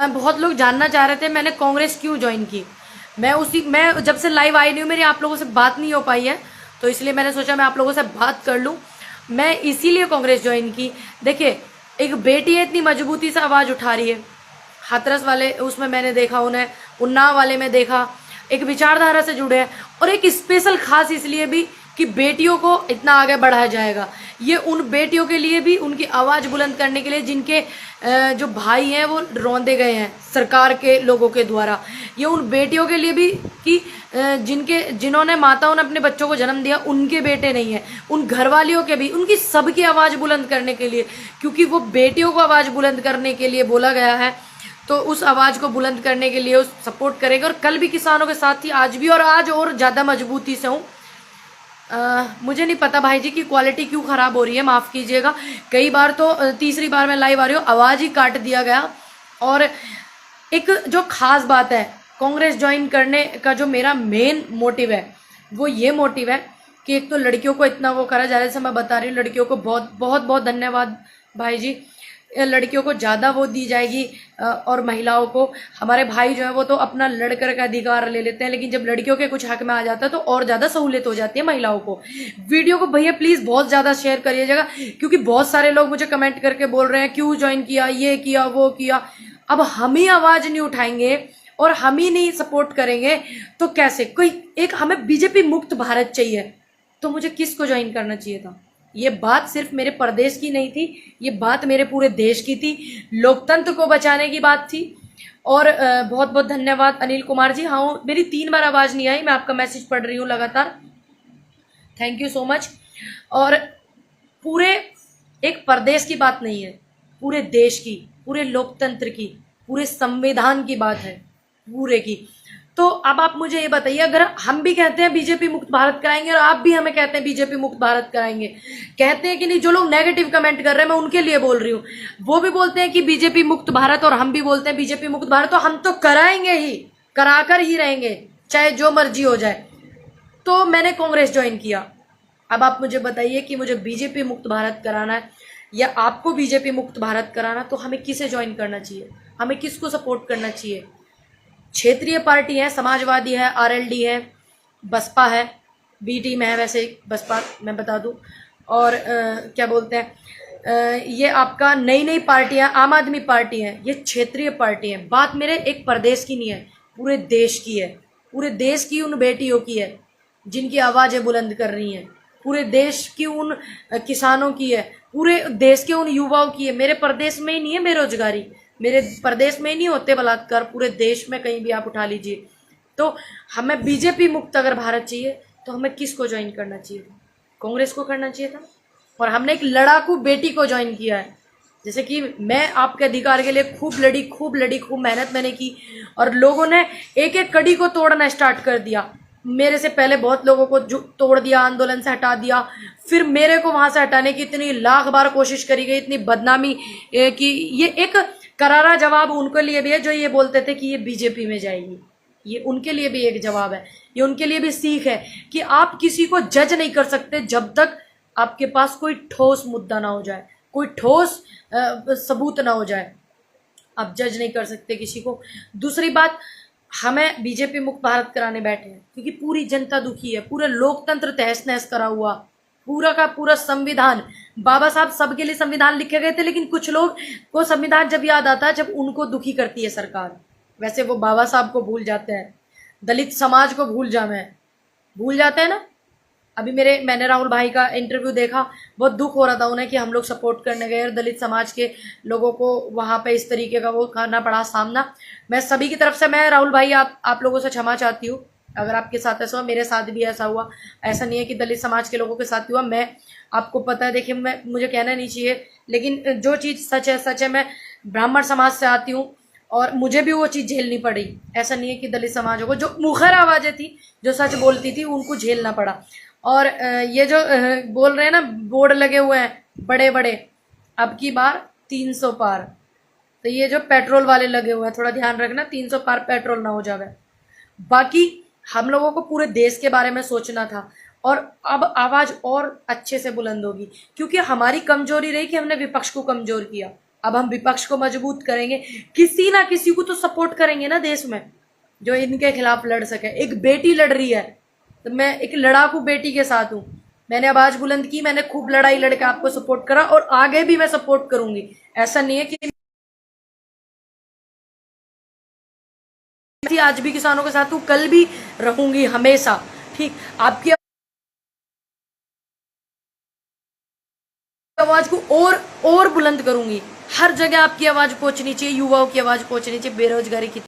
बहुत लोग जानना चाह रहे थे मैंने कांग्रेस क्यों ज्वाइन की। मैं जब से लाइव आई नहीं हूँ, मेरी आप लोगों से बात नहीं हो पाई है, तो इसलिए मैंने सोचा मैं आप लोगों से बात कर लूँ। मैं इसीलिए कांग्रेस ज्वाइन की। देखिए, एक बेटी है, इतनी मजबूती से आवाज़ उठा रही है। हाथरस वाले उसमें मैंने देखा उन्हें, उन्नाव वाले में देखा, एक विचारधारा से जुड़े हैं। और एक स्पेशल खास इसलिए भी कि बेटियों को इतना आगे बढ़ाया जाएगा। ये उन बेटियों के लिए भी, उनकी आवाज़ बुलंद करने के लिए जिनके जो भाई हैं वो रौंदे गए हैं सरकार के लोगों के द्वारा। ये उन बेटियों के लिए भी कि जिन्होंने माताओं ने अपने बच्चों को जन्म दिया, उनके बेटे नहीं है, उन घरवालियों के भी, उनकी सबकी आवाज़ बुलंद करने के लिए, क्योंकि वो बेटियों को आवाज़ बुलंद करने के लिए बोला गया है। तो उस आवाज़ को बुलंद करने के लिए उस सपोर्ट करेंगे। और कल भी किसानों के साथ थी, आज भी, और आज और ज़्यादा मजबूती से हूँ। मुझे नहीं पता भाई जी की क्वालिटी क्यों ख़राब हो रही है, माफ़ कीजिएगा। कई बार तो तीसरी बार मैं लाइव आ रही हूँ, आवाज़ ही काट दिया गया। और एक जो ख़ास बात है कांग्रेस ज्वाइन करने का, जो मेरा मेन मोटिव है वो ये मोटिव है कि एक तो लड़कियों को इतना वो करा जा रहा है। जैसे मैं बता रही हूँ, लड़कियों को बहुत बहुत बहुत धन्यवाद भाई जी। लड़कियों को ज़्यादा वो दी जाएगी और महिलाओं को, हमारे भाई जो है वो तो अपना लड़कर का अधिकार ले लेते हैं, लेकिन जब लड़कियों के कुछ हक में आ जाता है तो और ज़्यादा सहूलियत हो जाती है महिलाओं को। वीडियो को भैया प्लीज़ बहुत ज़्यादा शेयर करिएगा, क्योंकि बहुत सारे लोग मुझे कमेंट करके बोल रहे हैं क्यों ज्वाइन किया, ये किया, वो किया। अब हम ही आवाज़ नहीं उठाएंगे और हम ही नहीं सपोर्ट करेंगे तो कैसे? कोई एक, हमें बीजेपी मुक्त भारत चाहिए, तो मुझे किसको ज्वाइन करना चाहिए था? ये बात सिर्फ मेरे प्रदेश की नहीं थी, ये बात मेरे पूरे देश की थी। लोकतंत्र को बचाने की बात थी। और बहुत बहुत धन्यवाद अनिल कुमार जी। हाँ, मेरी 3 बार आवाज़ नहीं आई, मैं आपका मैसेज पढ़ रही हूँ लगातार, थैंक यू सो मच। और पूरे एक प्रदेश की बात नहीं है, पूरे देश की, पूरे लोकतंत्र की, पूरे संविधान की बात है, पूरे की। तो अब आप मुझे ये बताइए, अगर हम भी कहते हैं बीजेपी मुक्त भारत कराएंगे और आप भी हमें कहते हैं बीजेपी मुक्त भारत कराएंगे, कहते हैं कि नहीं, जो लोग नेगेटिव कमेंट कर रहे हैं मैं उनके लिए बोल रही हूँ, वो भी बोलते हैं कि बीजेपी मुक्त भारत और हम भी बोलते हैं बीजेपी मुक्त भारत, तो हम तो कराएंगे ही, कराकर ही रहेंगे, चाहे जो मर्जी हो जाए। तो मैंने कांग्रेस ज्वाइन किया। अब आप मुझे बताइए कि मुझे बीजेपी मुक्त भारत कराना है या आपको बीजेपी मुक्त भारत कराना, तो हमें किसे ज्वाइन करना चाहिए, हमें किसको सपोर्ट करना चाहिए? क्षेत्रीय पार्टी है, समाजवादी है, आरएलडी है, बसपा है, बी टीम है, वैसे बसपा मैं बता दूं। और क्या बोलते हैं, ये आपका नई नई पार्टियां, आम आदमी पार्टी है, ये क्षेत्रीय पार्टी है। बात मेरे एक प्रदेश की नहीं है, पूरे देश की है। पूरे देश की उन बेटियों की है जिनकी आवाज़ें बुलंद कर रही हैं, पूरे देश की उन किसानों की है, पूरे देश के उन युवाओं की है। मेरे प्रदेश में ही नहीं है बेरोजगारी, मेरे प्रदेश में ही नहीं होते बलात्कार, पूरे देश में कहीं भी आप उठा लीजिए। तो हमें बीजेपी मुक्त अगर भारत चाहिए तो हमें किसको ज्वाइन करना चाहिए था? कांग्रेस को करना चाहिए था। और हमने एक लड़ाकू बेटी को ज्वाइन किया है। जैसे कि मैं आपके अधिकार के लिए खूब लड़ी, खूब लड़ी, खूब मेहनत मैंने की, और लोगों ने एक एक कड़ी को तोड़ना स्टार्ट कर दिया। मेरे से पहले बहुत लोगों को तोड़ दिया, आंदोलन से हटा दिया, फिर मेरे को वहां से हटाने की इतनी लाख बार कोशिश करी गई, इतनी बदनामी कि ये एक करारा जवाब उनके लिए भी है जो ये बोलते थे कि ये बीजेपी में जाएगी। ये उनके लिए भी एक जवाब है, ये उनके लिए भी सीख है कि आप किसी को जज नहीं कर सकते जब तक आपके पास कोई ठोस मुद्दा ना हो जाए, कोई ठोस सबूत ना हो जाए, आप जज नहीं कर सकते किसी को। दूसरी बात, हमें बीजेपी मुक्त भारत कराने बैठे हैं क्योंकि पूरी जनता दुखी है, पूरा लोकतंत्र तहस नहस करा हुआ, पूरा का पूरा संविधान, बाबा साहब सबके लिए संविधान लिखे गए थे, लेकिन कुछ लोग को संविधान जब याद आता है जब उनको दुखी करती है सरकार, वैसे वो बाबा साहब को भूल जाते हैं, दलित समाज को भूल जाते हैं ना। अभी मैंने राहुल भाई का इंटरव्यू देखा, बहुत दुख हो रहा था उन्हें कि हम लोग सपोर्ट करने गए और दलित समाज के लोगों को वहाँ पे इस तरीके का वो करना पड़ा सामना। मैं सभी की तरफ से, मैं राहुल भाई आप लोगों से क्षमा चाहती हूँ अगर आपके साथ ऐसा हुआ, मेरे साथ भी ऐसा हुआ। ऐसा नहीं है कि दलित समाज के लोगों के साथ हुआ, मैं, आपको पता है, देखिए मुझे कहना नहीं चाहिए, लेकिन जो चीज़ सच है सच है। मैं ब्राह्मण समाज से आती हूँ और मुझे भी वो चीज़ झेलनी पड़ी। ऐसा नहीं है कि दलित समाजों को, जो मुखर आवाज़ें थी, जो सच बोलती थी, उनको झेलना पड़ा। और ये जो बोल रहे हैं ना, बोर्ड लगे हुए हैं बड़े बड़े, अब की बार 300 पार, तो ये जो पेट्रोल वाले लगे हुए हैं, थोड़ा ध्यान रखना 300 पार पेट्रोल ना हो जावे। बाकी हम लोगों को पूरे देश के बारे में सोचना था, और अब आवाज़ और अच्छे से बुलंद होगी, क्योंकि हमारी कमजोरी रही कि हमने विपक्ष को कमजोर किया। अब हम विपक्ष को मजबूत करेंगे, किसी ना किसी को तो सपोर्ट करेंगे ना देश में जो इनके खिलाफ लड़ सके। एक बेटी लड़ रही है तो मैं एक लड़ाकू बेटी के साथ हूं, मैंने आवाज बुलंद की, मैंने खूब लड़ाई लड़के आपको सपोर्ट करा और आगे भी मैं सपोर्ट करूंगी। ऐसा नहीं है कि आज भी किसानों के साथ हूं, कल भी रहूंगी हमेशा। ठीक, आपकी आवाज को और बुलंद करूंगी, हर जगह आपकी आवाज पहुंचनी चाहिए, युवाओं की आवाज पहुंचनी चाहिए बेरोजगारी की